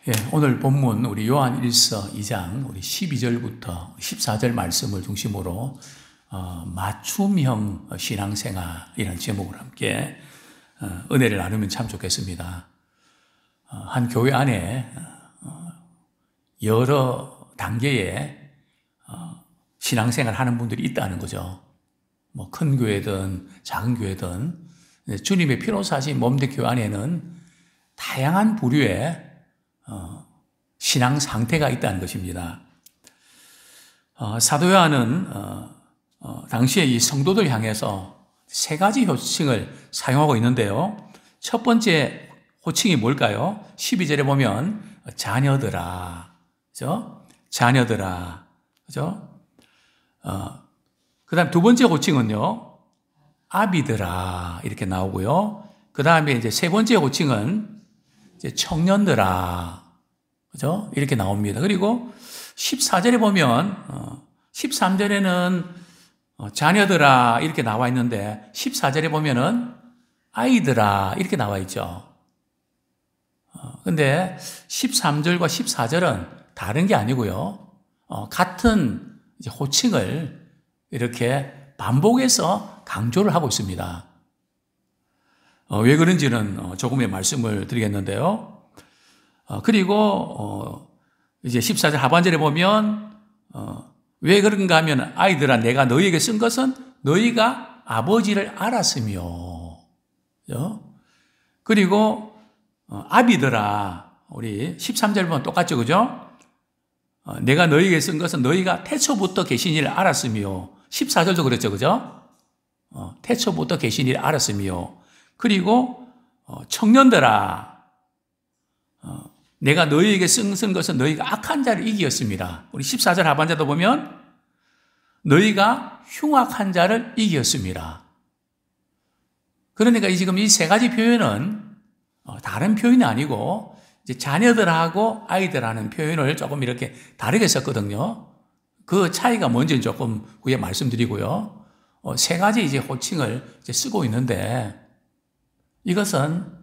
예, 오늘 본문 우리 요한 1서 2장 우리 12절부터 14절 말씀을 중심으로 맞춤형 신앙생활이라는 제목을 함께 은혜를 나누면 참 좋겠습니다. 한 교회 안에 여러 단계의 신앙생활 하는 분들이 있다는 거죠. 뭐 큰 교회든 작은 교회든 주님의 피로 사신 몸된 교회 안에는 다양한 부류의 신앙 상태가 있다는 것입니다. 사도 요한은 당시에 이 성도들 향해서 세 가지 호칭을 사용하고 있는데요. 첫 번째 호칭이 뭘까요? 12절에 보면 자녀들아, 그죠? 자녀들아, 그죠? 그 다음 두 번째 호칭은요, 아비들아 이렇게 나오고요. 그 다음에 이제 세 번째 호칭은 이제 청년들아, 그죠? 이렇게 나옵니다. 그리고 14절에 보면 13절에는 자녀들아 이렇게 나와 있는데 14절에 보면은 아이들아 이렇게 나와 있죠. 근데 13절과 14절은 다른 게 아니고요. 같은 이제 호칭을 이렇게 반복해서 강조를 하고 있습니다. 왜 그런지는 조금의 말씀을 드리겠는데요. 그리고 이제 14절 하반절에 보면 왜 그런가 하면 아이들아 내가 너희에게 쓴 것은 너희가 아버지를 알았으며, 그리고 아비들아 우리 13절 보면 똑같죠, 그죠? 내가 너희에게 쓴 것은 너희가 태초부터 계신 일을 알았으며, 14절도 그랬죠, 그죠? 태초부터 계신 일을 알았으며, 그리고 청년들아 내가 너희에게 쓴 것은 너희가 악한 자를 이기었습니다. 우리 14절 하반절도 보면 너희가 흉악한 자를 이기었습니다. 그러니까 지금 이 세 가지 표현은 다른 표현이 아니고 이제 자녀들하고 아이들하는 표현을 조금 이렇게 다르게 썼거든요. 그 차이가 뭔지는 조금 후에 말씀드리고요. 세 가지 이제 호칭을 이제 쓰고 있는데 이것은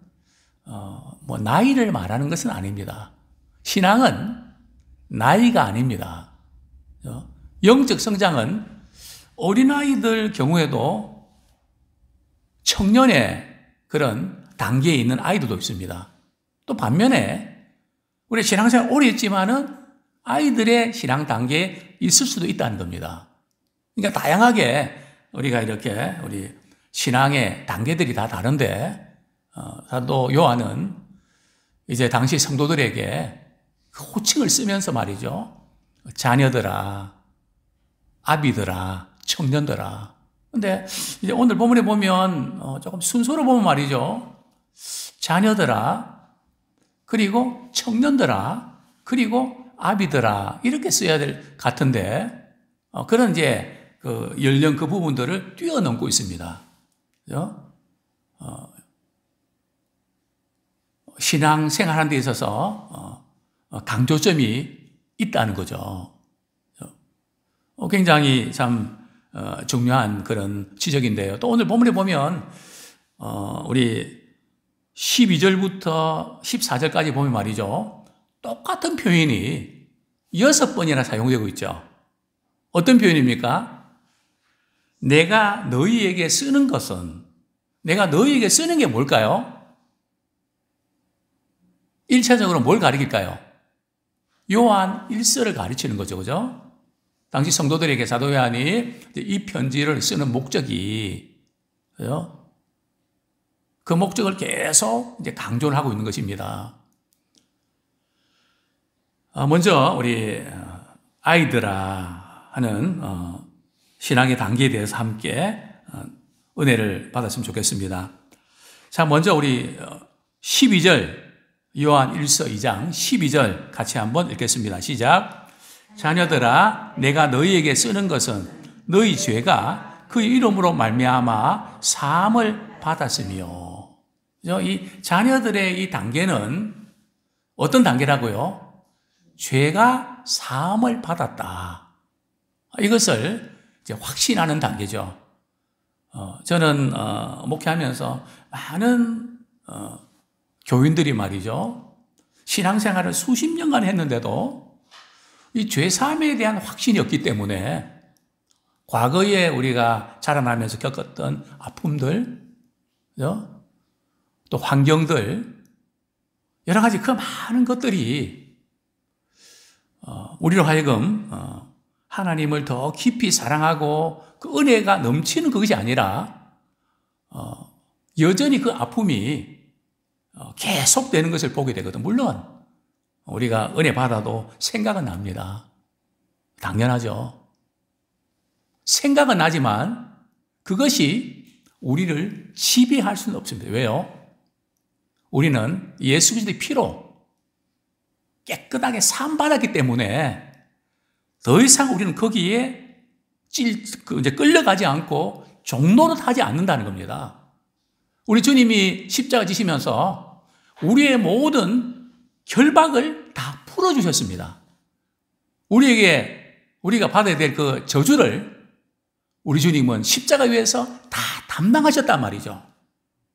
뭐 나이를 말하는 것은 아닙니다. 신앙은 나이가 아닙니다. 영적 성장은 어린아이들 경우에도 청년의 그런 단계에 있는 아이들도 있습니다. 또 반면에 우리 신앙생활 오래 했지만은 아이들의 신앙 단계에 있을 수도 있다는 겁니다. 그러니까 다양하게 우리가 이렇게 우리 신앙의 단계들이 다 다른데 사도 요한은 이제 당시 성도들에게 그 호칭을 쓰면서 말이죠. 자녀들아, 아비들아, 청년들아. 근데 이제 오늘 본문에 보면 조금 순서로 보면 말이죠. 자녀들아, 그리고 청년들아, 그리고 아비들아 이렇게 써야 될 같은데 그런 이제 그 연령 그 부분들을 뛰어넘고 있습니다. 그죠? 신앙생활하는 데 있어서 강조점이 있다는 거죠. 굉장히 참 중요한 그런 지적인데요. 또 오늘 본문에 보면 우리 12절부터 14절까지 보면 말이죠. 똑같은 표현이 6번이나 사용되고 있죠. 어떤 표현입니까? 내가 너희에게 쓰는 것은, 내가 너희에게 쓰는 게 뭘까요? 1차적으로 뭘 가리킬까요? 요한 1서를 가르치는 거죠, 그죠? 당시 성도들에게 사도 요한이 이 편지를 쓰는 목적이, 그죠? 그 목적을 계속 이제 강조를 하고 있는 것입니다. 먼저 우리 아이들아 하는 신앙의 단계에 대해서 함께 은혜를 받았으면 좋겠습니다. 자, 먼저 우리 12절 요한 1서 2장 12절 같이 한번 읽겠습니다. 시작. 자녀들아 내가 너희에게 쓰는 것은 너희 죄가 그 이름으로 말미암아 사함을 받았으며. 이 자녀들의 이 단계는 어떤 단계라고요? 죄가 사함을 받았다. 이것을 이제 확신하는 단계죠. 저는 목회하면서 많은 교인들이 말이죠. 신앙생활을 수십 년간 했는데도 이 죄사함에 대한 확신이 없기 때문에 과거에 우리가 자라나면서 겪었던 아픔들, 또 환경들, 여러 가지 그 많은 것들이 우리로 하여금 하나님을 더 깊이 사랑하고 그 은혜가 넘치는 그것이 아니라 여전히 그 아픔이 계속되는 것을 보게 되거든. 물론 우리가 은혜 받아도 생각은 납니다. 당연하죠. 생각은 나지만 그것이 우리를 지배할 수는 없습니다. 왜요? 우리는 예수 그리스도의 피로 깨끗하게 사함받았기 때문에 더 이상 우리는 거기에 이제 끌려가지 않고 종노릇하지 않는다는 겁니다. 우리 주님이 십자가 지시면서 우리의 모든 결박을 다 풀어주셨습니다. 우리가 받아야 될 그 저주를 우리 주님은 십자가 위에서 다 담당하셨단 말이죠.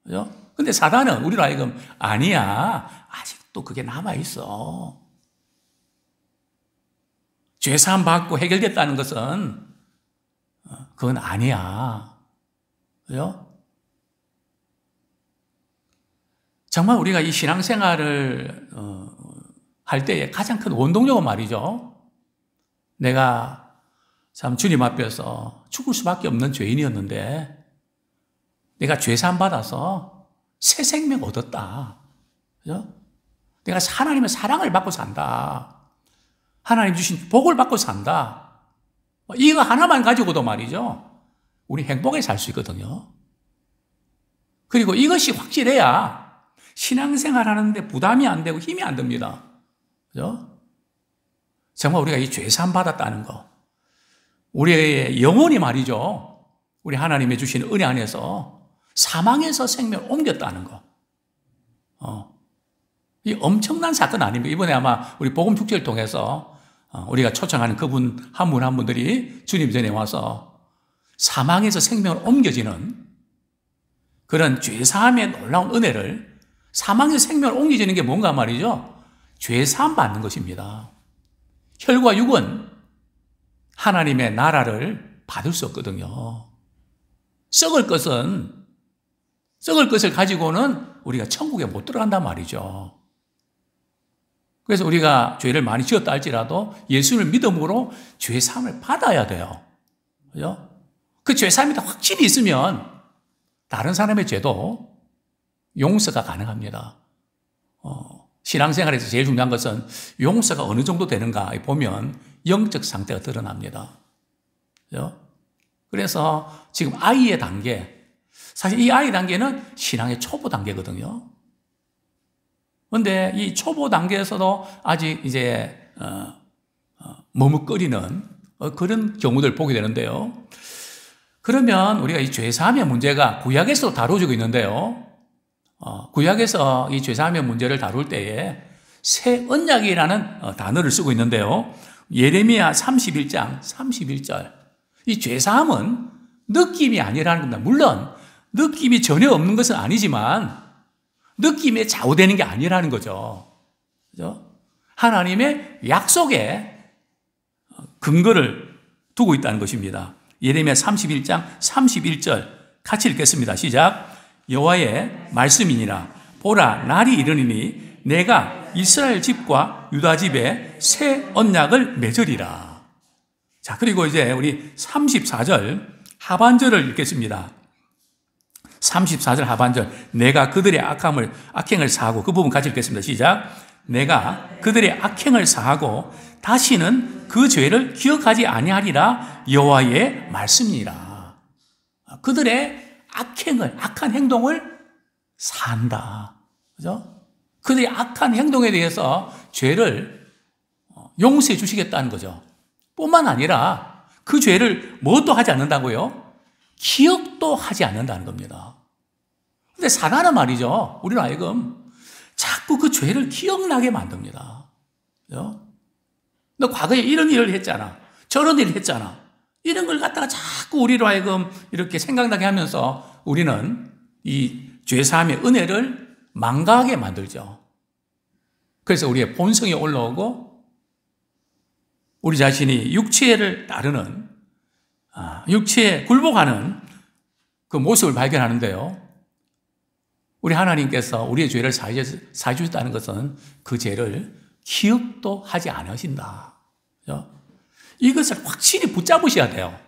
그죠? 근데 사단은 우리로 하여금 아니야. 아직도 그게 남아있어. 죄사함 받고 해결됐다는 것은 그건 아니야. 그죠? 정말 우리가 이 신앙생활을 할 때의 가장 큰 원동력은 말이죠. 내가 참 주님 앞에서 죽을 수밖에 없는 죄인이었는데 내가 죄사함 받아서 새 생명 얻었다. 그죠? 내가 하나님의 사랑을 받고 산다. 하나님 주신 복을 받고 산다. 이거 하나만 가지고도 말이죠. 우리 행복하게 살 수 있거든요. 그리고 이것이 확실해야 신앙생활 하는데 부담이 안 되고 힘이 안 듭니다. 그죠? 정말 우리가 이 죄사함 받았다는 거. 우리의 영혼이 말이죠. 우리 하나님의 주신 은혜 안에서 사망에서 생명을 옮겼다는 거. 이 엄청난 사건 아닙니까? 이번에 아마 우리 복음 축제를 통해서 우리가 초청하는 그분 한 분 한 분들이 주님 전에 와서 사망에서 생명을 옮겨지는 그런 죄사함의 놀라운 은혜를 사망에서 생명을 옮겨지는 게 뭔가 말이죠. 죄사함 받는 것입니다. 혈과 육은 하나님의 나라를 받을 수 없거든요. 썩을 것을 가지고는 우리가 천국에 못 들어간단 말이죠. 그래서 우리가 죄를 많이 지었다 할지라도 예수를 믿음으로 죄사함을 받아야 돼요. 그죠? 그 죄사함이 확실히 있으면 다른 사람의 죄도 용서가 가능합니다. 신앙생활에서 제일 중요한 것은 용서가 어느 정도 되는가 보면 영적 상태가 드러납니다. 그죠? 그래서 지금 아이의 단계, 사실 이 아이 단계는 신앙의 초보 단계거든요. 그런데 이 초보 단계에서도 아직 이제 머뭇거리는 그런 경우들 보게 되는데요. 그러면 우리가 이 죄사함의 문제가 구약에서도 다뤄지고 있는데요. 구약에서 이 죄사함의 문제를 다룰 때에 새 언약이라는 단어를 쓰고 있는데요. 예레미야 31장 31절. 이 죄사함은 느낌이 아니라는 겁니다. 물론 느낌이 전혀 없는 것은 아니지만 느낌에 좌우되는 게 아니라는 거죠. 그죠? 하나님의 약속에 근거를 두고 있다는 것입니다. 예레미야 31장 31절 같이 읽겠습니다. 시작. 여호와의 말씀이니라. 보라, 날이 이르니니 내가 이스라엘 집과 유다 집에 새 언약을 맺으리라. 자, 그리고 이제 우리 34절 하반절을 읽겠습니다. 34절 하반절. 내가 그들의 악행을 사하고, 그 부분 같이 읽겠습니다. 시작. 내가 그들의 악행을 사하고 다시는 그 죄를 기억하지 아니하리라. 여호와의 말씀이니라. 그들의 악한 행동을 사한다. 그죠? 그들의 악한 행동에 대해서 죄를 용서해 주시겠다는 거죠. 뿐만 아니라 그 죄를 뭣도 하지 않는다고요? 기억도 하지 않는다는 겁니다. 근데 사단은 말이죠. 우리는 하여금 자꾸 그 죄를 기억나게 만듭니다. 그죠? 너 과거에 이런 일을 했잖아. 저런 일을 했잖아. 이런 걸 갖다가 자꾸 우리로 하여금 이렇게 생각나게 하면서 우리는 이 죄사함의 은혜를 망각하게 만들죠. 그래서 우리의 본성이 올라오고 우리 자신이 육체를 따르는, 육체에 굴복하는 그 모습을 발견하는데요. 우리 하나님께서 우리의 죄를 사해 주셨다는 것은 그 죄를 기억도 하지 않으신다. 그죠? 이것을 확실히 붙잡으셔야 돼요.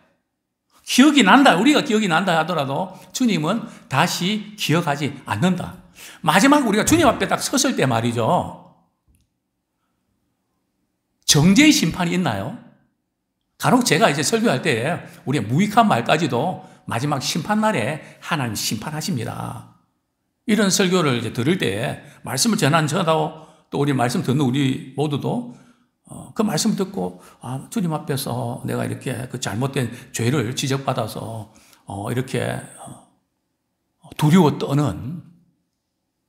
기억이 난다. 우리가 기억이 난다 하더라도 주님은 다시 기억하지 않는다. 마지막 우리가 주님 앞에 딱 섰을 때 말이죠. 정죄의 심판이 있나요? 간혹 제가 이제 설교할 때 우리의 무익한 말까지도 마지막 심판날에 하나님 심판하십니다. 이런 설교를 이제 들을 때 말씀을 전한 저도 또 우리 말씀 듣는 우리 모두도 그 말씀을 듣고 주님 앞에서 내가 이렇게 그 잘못된 죄를 지적받아서 이렇게 두려워 떠는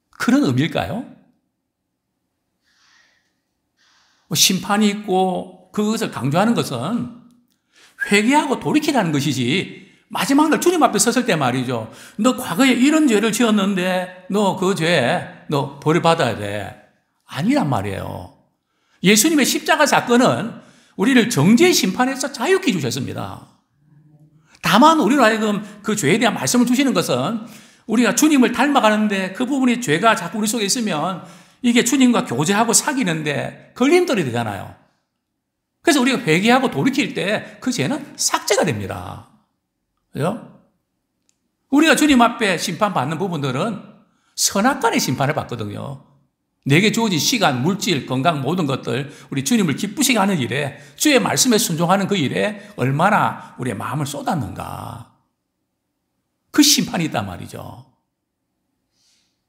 그런 의미일까요? 심판이 있고 그것을 강조하는 것은 회개하고 돌이키라는 것이지 마지막 날 주님 앞에 섰을 때 말이죠. 너 과거에 이런 죄를 지었는데 너 그 죄 너 벌을 받아야 돼. 아니란 말이에요. 예수님의 십자가 사건은 우리를 정죄의 심판에서 자유케 주셨습니다. 다만 우리로 하여금 그 죄에 대한 말씀을 주시는 것은 우리가 주님을 닮아가는데 그 부분이 죄가 자꾸 우리 속에 있으면 이게 주님과 교제하고 사귀는데 걸림돌이 되잖아요. 그래서 우리가 회개하고 돌이킬 때 그 죄는 삭제가 됩니다. 그죠? 우리가 주님 앞에 심판받는 부분들은 선악간의 심판을 받거든요. 내게 주어진 시간, 물질, 건강 모든 것들 우리 주님을 기쁘시게 하는 일에 주의 말씀에 순종하는 그 일에 얼마나 우리의 마음을 쏟았는가. 그 심판이 있단 말이죠.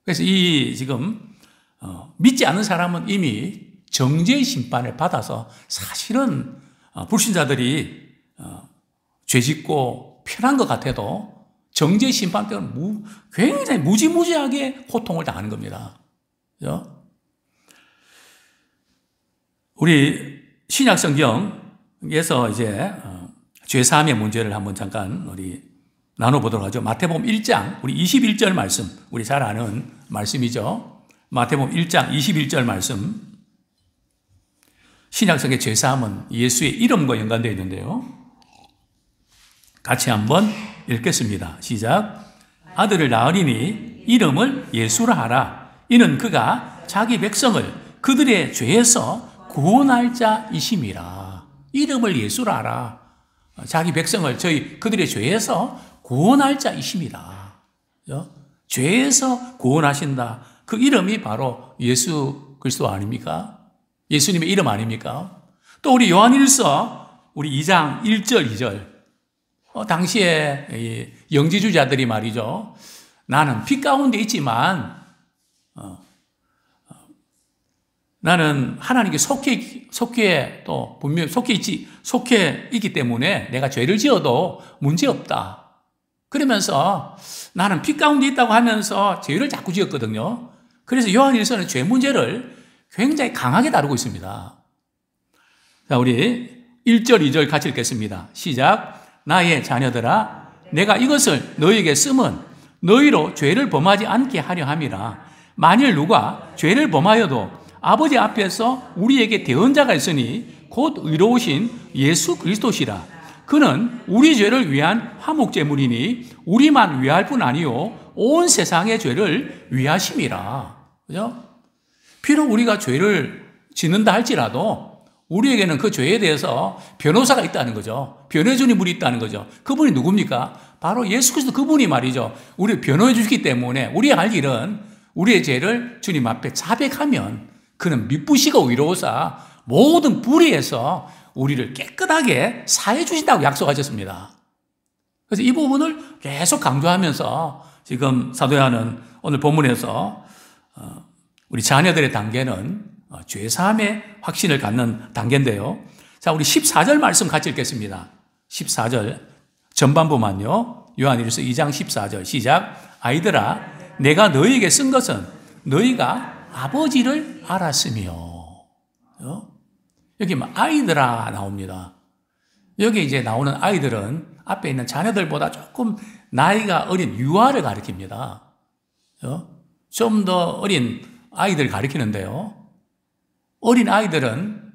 그래서 이 지금 믿지 않는 사람은 이미 정죄의 심판을 받아서 사실은 불신자들이 죄짓고 편한 것 같아도 정죄의 심판 때는 굉장히 무지무지하게 고통을 당하는 겁니다. 그죠? 우리 신약성경에서 이제 죄사함의 문제를 한번 잠깐 우리 나눠보도록 하죠. 마태복음 1장 우리 21절 말씀, 우리 잘 아는 말씀이죠. 마태복음 1장 21절 말씀. 신약성의 죄사함은 예수의 이름과 연관되어 있는데요. 같이 한번 읽겠습니다. 시작. 아들을 낳으리니 이름을 예수라 하라. 이는 그가 자기 백성을 그들의 죄에서 구원할 자이심이라. 이름을 예수라 하라. 자기 백성을 그들의 죄에서 구원할 자이심이라. 죄에서 구원하신다. 그 이름이 바로 예수 그리스도 아닙니까? 예수님의 이름 아닙니까? 또 우리 요한일서 우리 2장 1절 2절 당시에 영지주자들이 말이죠. 나는 빛 가운데 있지만 나는 하나님께 속해 또 분명히 속해 있기 때문에 내가 죄를 지어도 문제없다. 그러면서 나는 빛 가운데 있다고 하면서 죄를 자꾸 지었거든요. 그래서 요한일서는 죄 문제를 굉장히 강하게 다루고 있습니다. 자, 우리 1절, 2절 같이 읽겠습니다. 시작. 나의 자녀들아, 내가 이것을 너희에게 쓰면 너희로 죄를 범하지 않게 하려 함이라. 만일 누가 죄를 범하여도 아버지 앞에서 우리에게 대언자가 있으니 곧 의로우신 예수 그리스도시라. 그는 우리 죄를 위한 화목제물이니 우리만 위할 뿐 아니요 온 세상의 죄를 위하심이라. 그죠? 비록 우리가 죄를 짓는다 할지라도 우리에게는 그 죄에 대해서 변호사가 있다는 거죠. 변호해주는 분이 있다는 거죠. 그분이 누굽니까? 바로 예수 그리스도 그분이 말이죠. 우리를 변호해 주시기 때문에 우리의 할 일은 우리의 죄를 주님 앞에 자백하면 그는 미쁘시고 의로우사 모든 불의에서 우리를 깨끗하게 사해 주신다고 약속하셨습니다. 그래서 이 부분을 계속 강조하면서 지금 사도 요한은 오늘 본문에서 우리 자녀들의 단계는 죄사함의 확신을 갖는 단계인데요. 자, 우리 14절 말씀 같이 읽겠습니다. 14절 전반부만요. 요한일서 2장 14절 시작. 아이들아, 내가 너희에게 쓴 것은 너희가 아버지를 알았으며. 여기 아이들아 나옵니다. 여기 이제 나오는 아이들은 앞에 있는 자녀들보다 조금 나이가 어린 유아를 가리킵니다. 좀 더 어린 아이들 가리키는데요. 어린 아이들은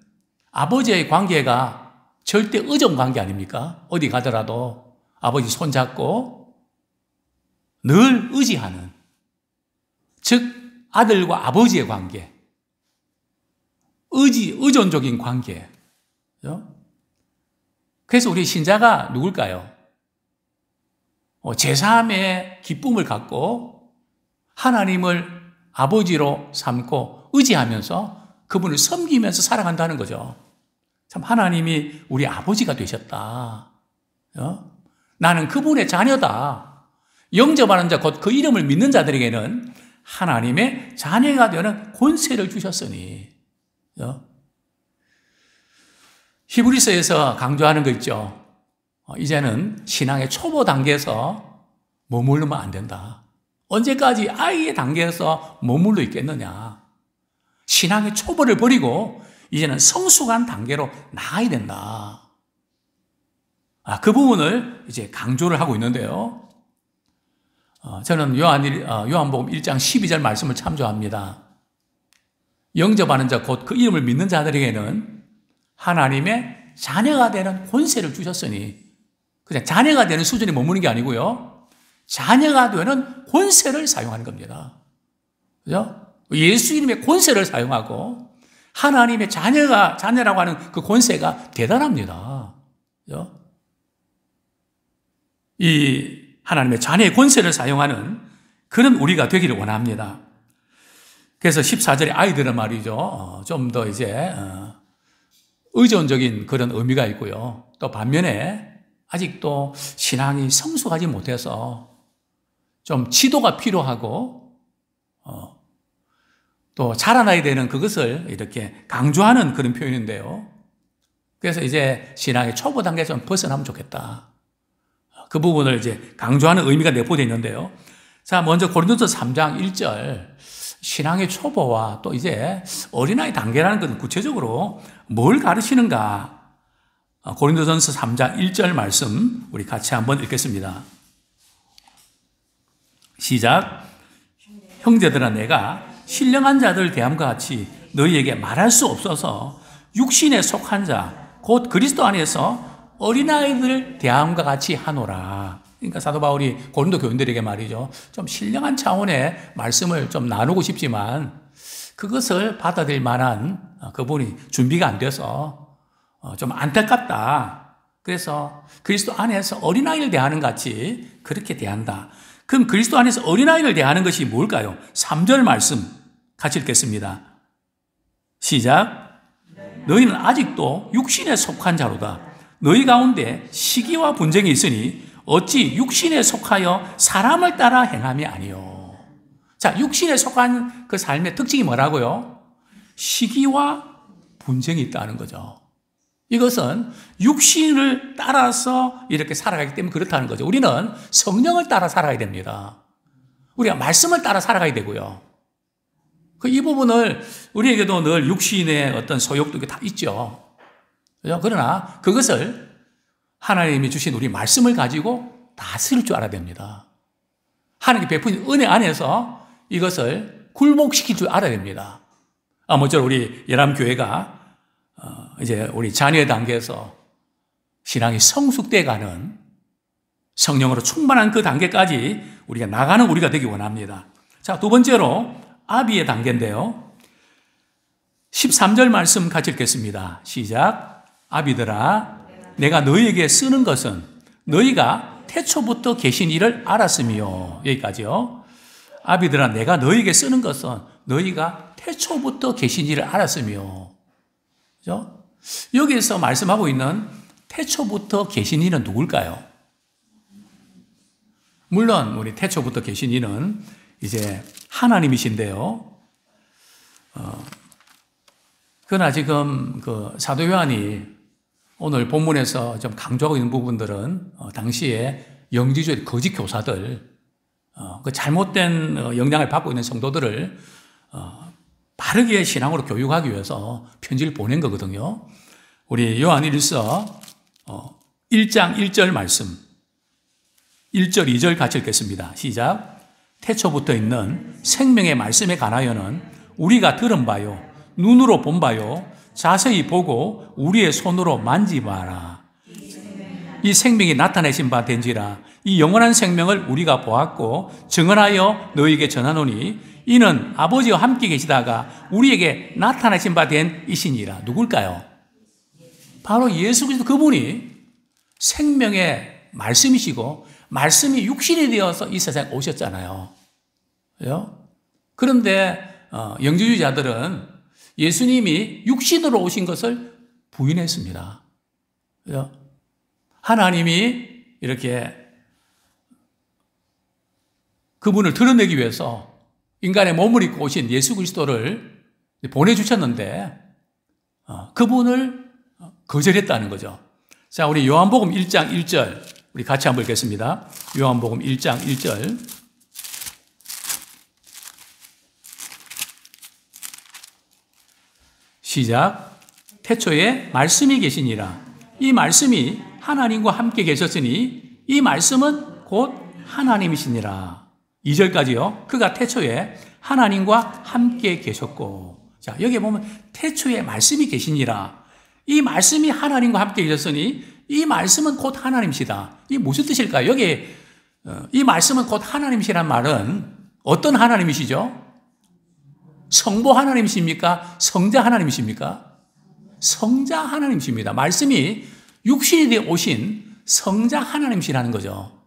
아버지의 관계가 절대 의존 관계 아닙니까? 어디 가더라도 아버지 손잡고 늘 의지하는, 즉 아들과 아버지의 관계, 의존적인 관계. 그래서 우리 신자가 누굴까요? 제3의 기쁨을 갖고 하나님을 아버지로 삼고 의지하면서 그분을 섬기면서 살아간다는 거죠. 참 하나님이 우리 아버지가 되셨다. 나는 그분의 자녀다. 영접하는 자, 곧 그 이름을 믿는 자들에게는 하나님의 자녀가 되는 권세를 주셨으니. 히브리서에서 강조하는 거 있죠. 이제는 신앙의 초보 단계에서 머무르면 안 된다. 언제까지 아이의 단계에서 머물러 있겠느냐. 신앙의 초보를 버리고 이제는 성숙한 단계로 나아야 된다. 그 부분을 이제 강조를 하고 있는데요. 저는 요한복음 1장 12절 말씀을 참조합니다. 영접하는 자, 곧 그 이름을 믿는 자들에게는 하나님의 자녀가 되는 권세를 주셨으니, 그냥 자녀가 되는 수준에 머무는 게 아니고요. 자녀가 되는 권세를 사용하는 겁니다. 그죠? 예수 이름의 권세를 사용하고 하나님의 자녀라고 하는 그 권세가 대단합니다. 그죠? 이 하나님의 자녀의 권세를 사용하는 그런 우리가 되기를 원합니다. 그래서 14절의 아이들은 말이죠. 좀 더 이제 의존적인 그런 의미가 있고요. 또 반면에 아직도 신앙이 성숙하지 못해서 좀 지도가 필요하고 또 자라나야 되는 그것을 이렇게 강조하는 그런 표현인데요. 그래서 이제 신앙의 초보 단계에서 좀 벗어나면 좋겠다. 그 부분을 이제 강조하는 의미가 내포되어 있는데요. 자, 먼저 고린도서 3장 1절. 신앙의 초보와 또 이제 어린아이 단계라는 것은 구체적으로 뭘 가르치는가? 고린도전서 3장 1절 말씀 우리 같이 한번 읽겠습니다. 시작. 형제들아, 내가 신령한 자들 대함과 같이 너희에게 말할 수 없어서 육신에 속한 자, 곧 그리스도 안에서 어린아이들 대함과 같이 하노라. 그러니까 사도 바울이 고린도 교인들에게 말이죠. 좀 신령한 차원의 말씀을 좀 나누고 싶지만 그것을 받아들일 만한 그분이 준비가 안 돼서 좀 안타깝다. 그래서 그리스도 안에서 어린아이를 대하는 같이 그렇게 대한다. 그럼 그리스도 안에서 어린아이를 대하는 것이 뭘까요? 3절 말씀 같이 읽겠습니다. 시작. 너희는 아직도 육신에 속한 자로다. 너희 가운데 시기와 분쟁이 있으니 어찌 육신에 속하여 사람을 따라 행함이 아니요. 자, 육신에 속한 그 삶의 특징이 뭐라고요? 시기와 분쟁이 있다는 거죠. 이것은 육신을 따라서 이렇게 살아가기 때문에 그렇다는 거죠. 우리는 성령을 따라 살아야 됩니다. 우리가 말씀을 따라 살아가야 되고요. 이 부분을 우리에게도 늘 육신의 어떤 소욕도 다 있죠. 그러나 그것을 하나님이 주신 우리 말씀을 가지고 다스릴 줄 알아야 됩니다. 하나님께 베푼 은혜 안에서 이것을 굴복시킬 줄 알아야 됩니다. 모쪼록 우리 예람교회가 이제 우리 자녀의 단계에서 신앙이 성숙돼 가는 성령으로 충만한 그 단계까지 우리가 나가는 우리가 되기 원합니다. 자, 두 번째로 아비의 단계인데요. 13절 말씀 같이 읽겠습니다. 시작. 아비들아, 내가 너희에게 쓰는 것은 너희가 태초부터 계신 이를 알았으며. 여기까지요. 아비들아, 내가 너희에게 쓰는 것은 너희가 태초부터 계신 이를 알았으며. 그죠? 여기에서 말씀하고 있는 태초부터 계신 이는 누굴까요? 물론 우리 태초부터 계신 이는 이제 하나님이신데요. 그러나 지금 그 사도 요한이 오늘 본문에서 좀 강조하고 있는 부분들은 당시에 영지주의 거짓 교사들, 그 잘못된 영향을 받고 있는 성도들을 바르게 신앙으로 교육하기 위해서 편지를 보낸 거거든요. 우리 요한일서 1장 1절 말씀, 1절 2절 같이 읽겠습니다. 시작. 태초부터 있는 생명의 말씀에 관하여는 우리가 들은 바요 눈으로 본 바요. 자세히 보고 우리의 손으로 만지봐라. 이 생명이 나타내신 바 된지라. 이 영원한 생명을 우리가 보았고 증언하여 너희에게 전하노니 이는 아버지와 함께 계시다가 우리에게 나타나신 바 된 이시니라. 누굴까요? 바로 예수 그리스도 그분이 생명의 말씀이시고 말씀이 육신이 되어서 이 세상에 오셨잖아요. 그런데 영주주의자들은 예수님이 육신으로 오신 것을 부인했습니다. 하나님이 이렇게 그분을 드러내기 위해서 인간의 몸을 입고 오신 예수 그리스도를 보내주셨는데 그분을 거절했다는 거죠. 자, 우리 요한복음 1장 1절 우리 같이 한번 읽겠습니다. 요한복음 1장 1절 시작. 태초에 말씀이 계시니라. 이 말씀이 하나님과 함께 계셨으니 이 말씀은 곧 하나님이시니라. 2절까지요. 그가 태초에 하나님과 함께 계셨고. 자, 여기 보면 태초에 말씀이 계시니라. 이 말씀이 하나님과 함께 계셨으니 이 말씀은 곧 하나님이시다. 이게 무슨 뜻일까요? 여기 이 말씀은 곧 하나님이시란 말은 어떤 하나님이시죠? 성부 하나님이십니까? 성자 하나님이십니까? 성자 하나님이십니다. 말씀이 육신이 되어 오신 성자 하나님이시라는 거죠.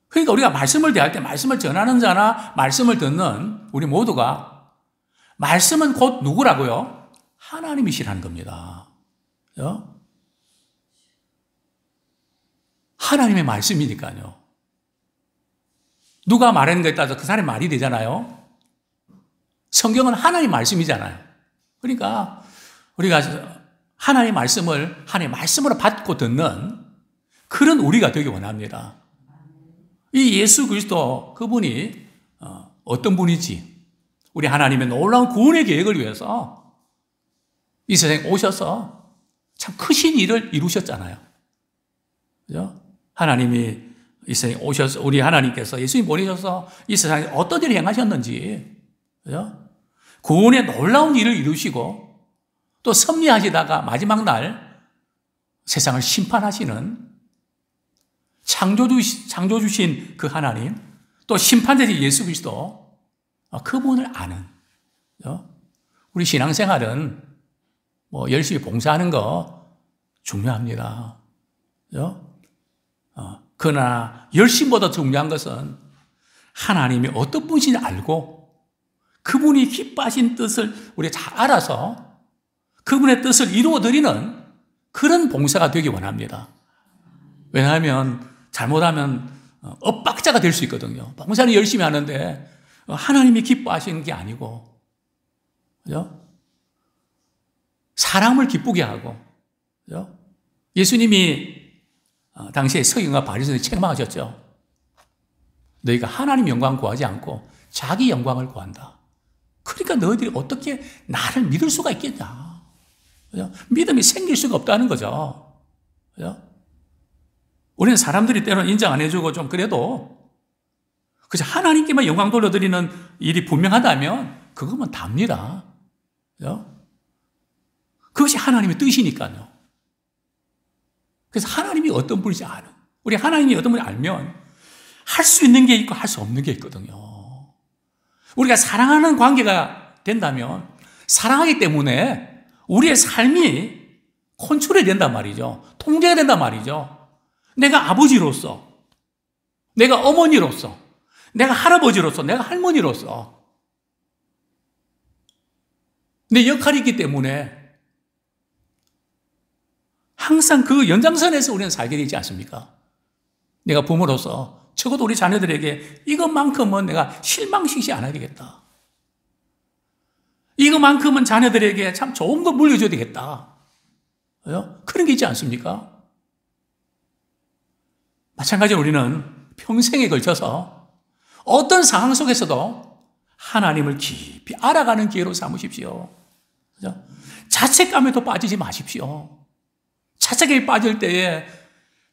그러니까 우리가 말씀을 대할 때 말씀을 전하는 자나 말씀을 듣는 우리 모두가 말씀은 곧 누구라고요? 하나님이시라는 겁니다. 하나님의 말씀이니까요. 누가 말하는 것에 따라서 그 사람의 말이 되잖아요. 성경은 하나님의 말씀이잖아요. 그러니까 우리가 하나님의 말씀을 하나님의 말씀으로 받고 듣는 그런 우리가 되기 원합니다. 이 예수 그리스도 그분이 어떤 분이지? 우리 하나님의 놀라운 구원의 계획을 위해서 이 세상에 오셔서 참 크신 일을 이루셨잖아요. 그죠? 하나님이 이 세상에 오셔서 우리 하나님께서 예수님 보내셔서 이 세상에 어떤 일을 행하셨는지, 그죠? 구원의 놀라운 일을 이루시고 또 섭리하시다가 마지막 날 세상을 심판하시는 창조주신 그 하나님, 또 심판자신 예수 그리스도, 그분을 아는, 우리 신앙생활은 뭐 열심히 봉사하는 거 중요합니다. 그러나 열심보다 중요한 것은 하나님이 어떤 분인지 알고 그분이 기뻐하신 뜻을 우리가 잘 알아서 그분의 뜻을 이루어드리는 그런 봉사가 되기 원합니다. 왜냐하면 잘못하면 엇박자가 될 수 있거든요. 봉사는 열심히 하는데 하나님이 기뻐하시는 게 아니고, 그죠? 사람을 기쁘게 하고, 그죠? 예수님이 당시에 서기관과 바리새인을 책망하셨죠. 너희가 하나님 영광 구하지 않고 자기 영광을 구한다. 그러니까 너희들이 어떻게 나를 믿을 수가 있겠냐. 그죠? 믿음이 생길 수가 없다는 거죠. 그죠? 우리는 사람들이 때로는 인정 안 해주고 좀 그래도 그저 하나님께만 영광 돌려드리는 일이 분명하다면 그거면 답니다. 그죠? 그것이 하나님의 뜻이니까요. 그래서 하나님이 어떤 분인지 아는, 우리 하나님이 어떤 분인지 알면 할 수 있는 게 있고 할 수 없는 게 있거든요. 우리가 사랑하는 관계가 된다면 사랑하기 때문에 우리의 삶이 컨트롤이 된단 말이죠. 통제가 된단 말이죠. 내가 아버지로서, 내가 어머니로서, 내가 할아버지로서, 내가 할머니로서 내 역할이 있기 때문에 항상 그 연장선에서 우리는 살게 되지 않습니까? 내가 부모로서 적어도 우리 자녀들에게 이것만큼은 내가 실망시키지 않아야 되겠다. 이것만큼은 자녀들에게 참 좋은 거 물려줘야 되겠다. 그런 게 있지 않습니까? 마찬가지로 우리는 평생에 걸쳐서 어떤 상황 속에서도 하나님을 깊이 알아가는 기회로 삼으십시오. 그죠? 자책감에도 빠지지 마십시오. 자책에 빠질 때에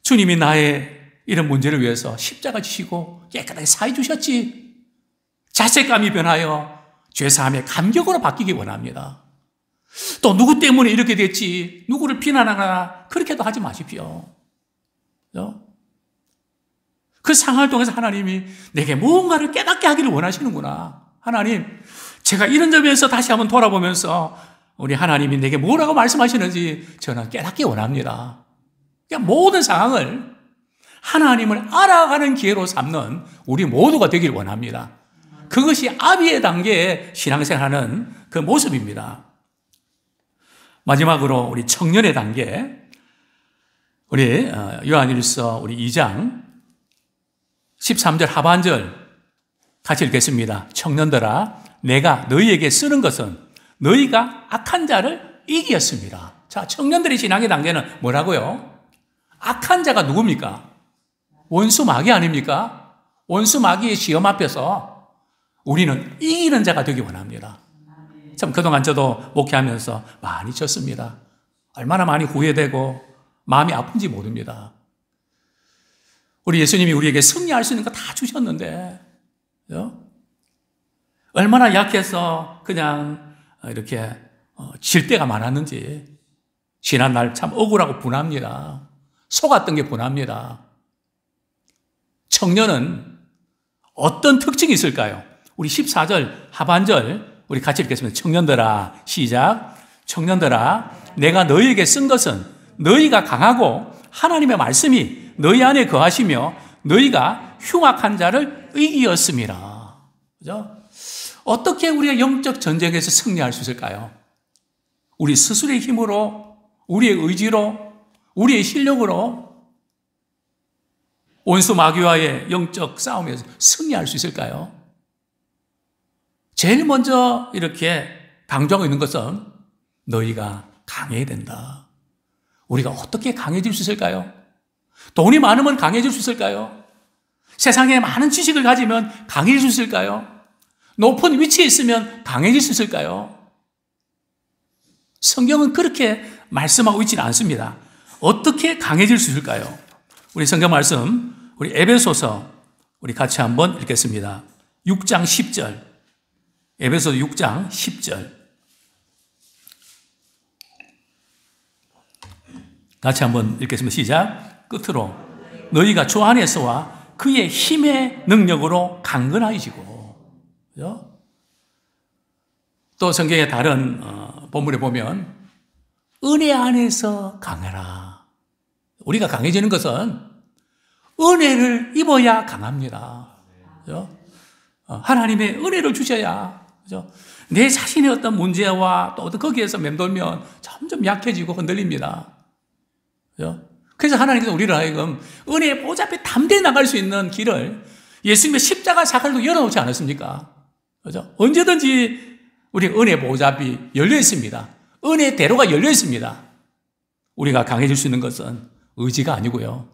주님이 나의 이런 문제를 위해서 십자가 지시고 깨끗하게 사해 주셨지. 자책감이 변하여 죄사함의 감격으로 바뀌기 원합니다. 또 누구 때문에 이렇게 됐지, 누구를 비난하거나 그렇게도 하지 마십시오. 그 상황을 통해서 하나님이 내게 무언가를 깨닫게 하기를 원하시는구나. 하나님, 제가 이런 점에서 다시 한번 돌아보면서 우리 하나님이 내게 뭐라고 말씀하시는지 저는 깨닫기 원합니다. 그러니까 모든 상황을 하나님을 알아가는 기회로 삼는 우리 모두가 되길 원합니다. 그것이 아비의 단계의 신앙생활하는 그 모습입니다. 마지막으로 우리 청년의 단계, 우리 요한일서 우리 2장 13절 하반절 같이 읽겠습니다. 청년들아, 내가 너희에게 쓰는 것은 너희가 악한 자를 이기었습니다. 자, 청년들의 신앙의 단계는 뭐라고요? 악한 자가 누굽니까? 원수 마귀 아닙니까? 원수 마귀의 시험 앞에서 우리는 이기는 자가 되기 원합니다. 참 그동안 저도 목회하면서 많이 졌습니다. 얼마나 많이 후회되고 마음이 아픈지 모릅니다. 우리 예수님이 우리에게 승리할 수 있는 거 다 주셨는데 얼마나 약해서 그냥 이렇게 질 때가 많았는지 지난날 참 억울하고 분합니다. 속았던 게 분합니다. 청년은 어떤 특징이 있을까요? 우리 14절 하반절 우리 같이 읽겠습니다. 청년들아, 시작. 청년들아, 내가 너희에게 쓴 것은 너희가 강하고 하나님의 말씀이 너희 안에 거하시며 너희가 흉악한 자를 이기었음이라. 그죠? 어떻게 우리가 영적 전쟁에서 승리할 수 있을까요? 우리 스스로의 힘으로, 우리의 의지로, 우리의 실력으로 원수 마귀와의 영적 싸움에서 승리할 수 있을까요? 제일 먼저 이렇게 강조하고 있는 것은 너희가 강해야 된다. 우리가 어떻게 강해질 수 있을까요? 돈이 많으면 강해질 수 있을까요? 세상에 많은 지식을 가지면 강해질 수 있을까요? 높은 위치에 있으면 강해질 수 있을까요? 성경은 그렇게 말씀하고 있지는 않습니다. 어떻게 강해질 수 있을까요? 우리 성경 말씀, 우리 에베소서 우리 같이 한번 읽겠습니다. 6장 10절. 에베소서 6장 10절. 같이 한번 읽겠습니다. 시작. 끝으로 너희가 주 안에서와 그의 힘의 능력으로 강건하여지고. 그죠? 또 성경의 다른 본문에 보면 은혜 안에서 강해라. 우리가 강해지는 것은 은혜를 입어야 강합니다. 그죠? 하나님의 은혜를 주셔야. 그죠? 내 자신의 어떤 문제와 또 거기에서 맴돌면 점점 약해지고 흔들립니다. 그죠? 그래서 하나님께서 우리를 하여금 은혜의 보좌 앞에 담대히 나갈 수 있는 길을 예수님의 십자가 사건도 열어놓지 않았습니까? 그죠? 언제든지 우리 은혜 보좌 앞이 열려 있습니다. 은혜의 대로가 열려 있습니다. 우리가 강해질 수 있는 것은 의지가 아니고요.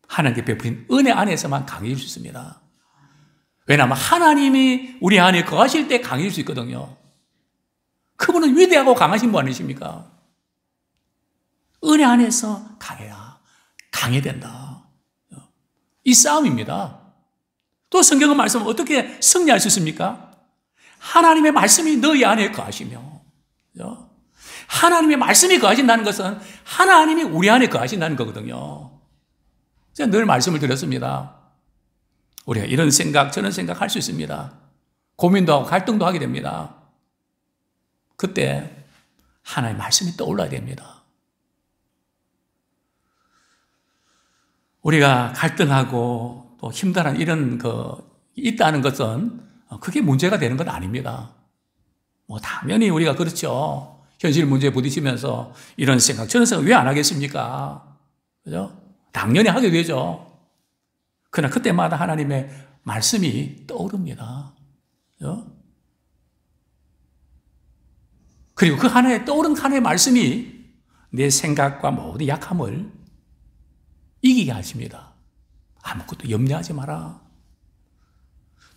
하나님께 베푸신 은혜 안에서만 강해질 수 있습니다. 왜냐하면 하나님이 우리 안에 거하실 때 강해질 수 있거든요. 그분은 위대하고 강하신 분 아니십니까? 은혜 안에서 강해야, 강해된다. 이 싸움입니다. 또 성경은 말씀은 어떻게 승리할 수 있습니까? 하나님의 말씀이 너희 안에 거하시며, 하나님의 말씀이 거하신다는 것은 하나님이 우리 안에 거하신다는 거거든요. 제가 늘 말씀을 드렸습니다. 우리가 이런 생각, 저런 생각 할 수 있습니다. 고민도 하고 갈등도 하게 됩니다. 그때 하나님의 말씀이 떠올라야 됩니다. 우리가 갈등하고 또 힘들어하는 이런 있다는 것은 그게 문제가 되는 건 아닙니다. 당연히 우리가 그렇죠. 현실 문제에 부딪히면서 이런 생각, 저런 생각 왜 안 하겠습니까? 그죠? 당연히 하게 되죠. 그러나 그때마다 하나님의 말씀이 떠오릅니다. 그죠? 그리고 그 하나의 떠오른 하나의 말씀이 내 생각과 모든 약함을 이기게 하십니다. 아무것도 염려하지 마라.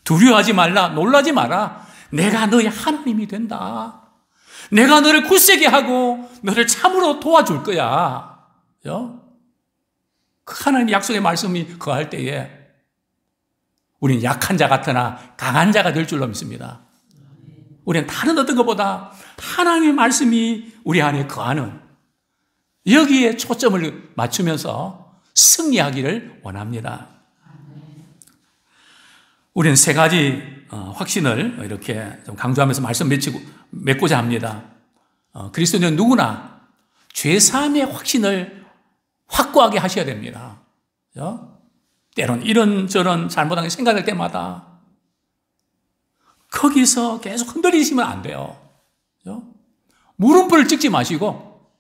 두려워하지 말라. 놀라지 마라. 내가 너의 하나님이 된다. 내가 너를 굳세게 하고 너를 참으로 도와줄 거야. 그 하나님의 약속의 말씀이 거할 때에 우리는 약한 자 같으나 강한 자가 될 줄로 믿습니다. 우리는 다른 어떤 것보다 하나님의 말씀이 우리 안에 거하는 여기에 초점을 맞추면서 승리하기를 원합니다. 우리는 세 가지 확신을 이렇게 좀 강조하면서 말씀 맺고자 합니다. 그리스도인은 누구나 죄사함의 확신을 확고하게 하셔야 됩니다. 그렇죠? 때론 이런저런 잘못한 게 생각할 때마다 거기서 계속 흔들리시면 안 돼요. 그렇죠? 물음표를 찍지 마시고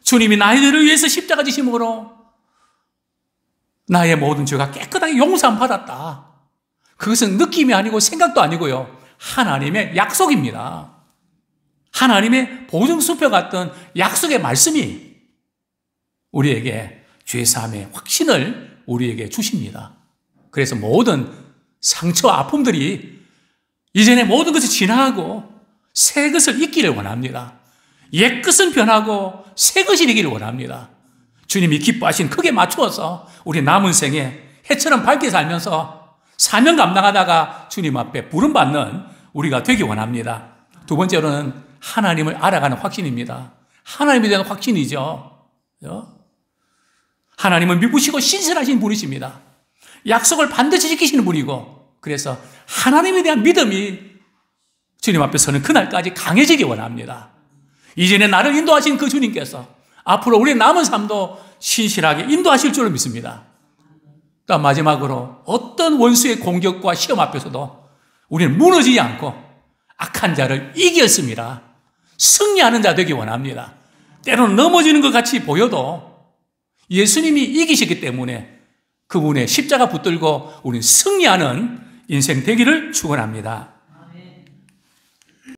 주님이 나희들을 위해서 십자가 지심으로 나의 모든 죄가 깨끗하게 용서함 받았다. 그것은 느낌이 아니고 생각도 아니고요. 하나님의 약속입니다. 하나님의 보증수표 같은 약속의 말씀이 우리에게 죄사함의 확신을 우리에게 주십니다. 그래서 모든 상처와 아픔들이 이전의 모든 것이 지나가고 새 것을 잊기를 원합니다. 옛 것은 변하고 새 것이 되기를 원합니다. 주님이 기뻐하신 크게 맞추어서 우리 남은 생에 해처럼 밝게 살면서 사명 감당하다가 주님 앞에 부름받는 우리가 되기 원합니다. 두 번째로는 하나님을 알아가는 확신입니다. 하나님에 대한 확신이죠. 하나님은 미부시고 신실하신 분이십니다. 약속을 반드시 지키시는 분이고, 그래서 하나님에 대한 믿음이 주님 앞에 서는 그날까지 강해지기 원합니다. 이전에 나를 인도하신 그 주님께서 앞으로 우리의 남은 삶도 신실하게 인도하실 줄을 믿습니다. 또 마지막으로 어떤 원수의 공격과 시험 앞에서도 우리는 무너지지 않고 악한 자를 이겼습니다. 승리하는 자 되기 원합니다. 때로는 넘어지는 것 같이 보여도 예수님이 이기셨기 때문에 그분의 십자가 붙들고 우리는 승리하는 인생 되기를 축원합니다.